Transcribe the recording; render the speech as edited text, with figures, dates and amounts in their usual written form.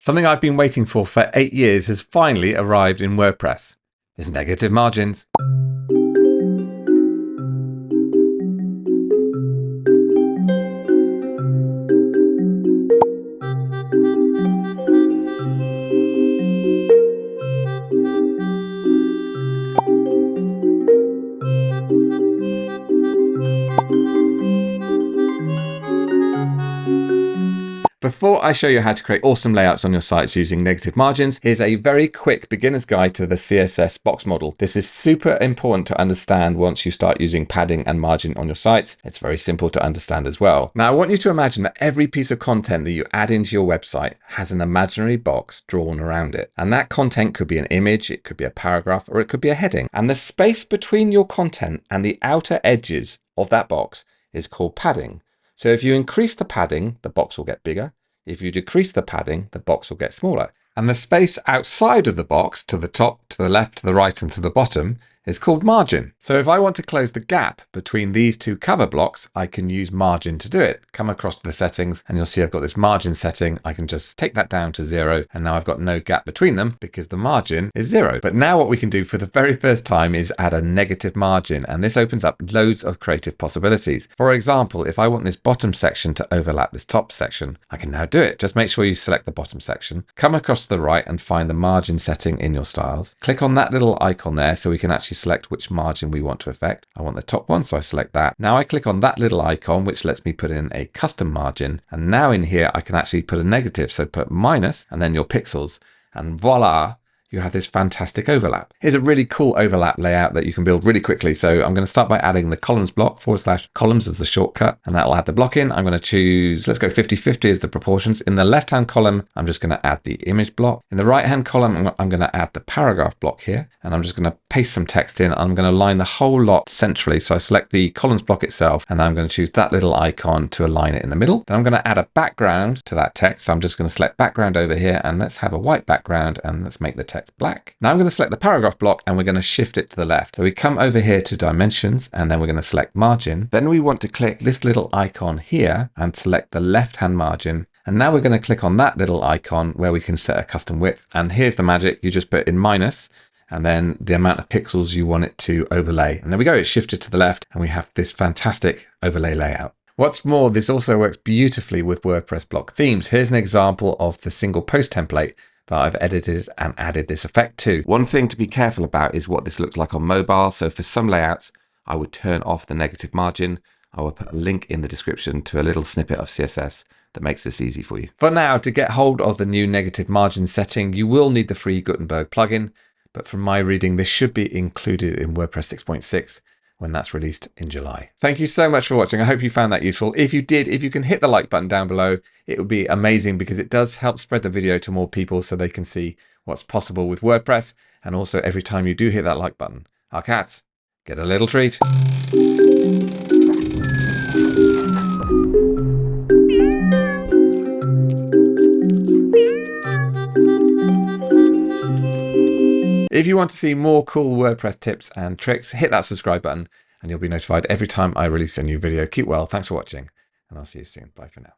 Something I've been waiting for 8 years has finally arrived in WordPress. It's negative margins. Before I show you how to create awesome layouts on your sites using negative margins, here's a very quick beginner's guide to the CSS Box Model. This is super important to understand once you start using padding and margin on your sites. It's very simple to understand as well. Now, I want you to imagine that every piece of content that you add into your website has an imaginary box drawn around it. And that content could be an image, it could be a paragraph, or it could be a heading. And the space between your content and the outer edges of that box is called padding. So if you increase the padding, the box will get bigger. If you decrease the padding, the box will get smaller. And the space outside of the box, to the top, to the left, to the right, and to the bottom, is called margin. So if I want to close the gap between these two cover blocks, I can use margin to do it. Come across to the settings and you'll see I've got this margin setting. I can just take that down to 0 and now I've got no gap between them because the margin is 0. But now what we can do for the very first time is add a negative margin, and this opens up loads of creative possibilities. For example, if I want this bottom section to overlap this top section, I can now do it. Just make sure you select the bottom section, come across to the right and find the margin setting in your styles. Click on that little icon there so we can actually select which margin we want to affect. I want the top one, so I select that. Now I click on that little icon, which lets me put in a custom margin. And now in here, I can actually put a negative. So put minus and then your pixels, and voila, you have this fantastic overlap. Here's a really cool overlap layout that you can build really quickly. So I'm going to start by adding the columns block, / columns as the shortcut, and that'll add the block in. I'm going to choose, let's go 50-50 as the proportions. In the left-hand column, I'm just going to add the image block. In the right-hand column, I'm going to add the paragraph block here, and I'm just going to paste some text in. I'm going to align the whole lot centrally. So I select the columns block itself, and then I'm going to choose that little icon to align it in the middle. Then I'm going to add a background to that text. So I'm just going to select background over here, and let's have a white background, and let's make the text black. Now I'm going to select the paragraph block and we're going to shift it to the left. So we come over here to dimensions and then we're going to select margin. Then we want to click this little icon here and select the left-hand margin. And now we're going to click on that little icon where we can set a custom width. And here's the magic. You just put in minus and then the amount of pixels you want it to overlay. And there we go. It's shifted to the left and we have this fantastic overlay layout. What's more, this also works beautifully with WordPress block themes. Here's an example of the single post template that I've edited and added this effect to. One thing to be careful about is what this looks like on mobile. So for some layouts, I would turn off the negative margin. I will put a link in the description to a little snippet of CSS that makes this easy for you. For now, to get hold of the new negative margin setting, you will need the free Gutenberg plugin. But from my reading, this should be included in WordPress 6.6 when that's released in July. Thank you so much for watching. I hope you found that useful. If you did, if you can hit the like button down below, it would be amazing because it does help spread the video to more people so they can see what's possible with WordPress. And also every time you do hit that like button, our cats get a little treat. If you want to see more cool WordPress tips and tricks, hit that subscribe button and you'll be notified every time I release a new video. Keep well, thanks for watching, and I'll see you soon. Bye for now.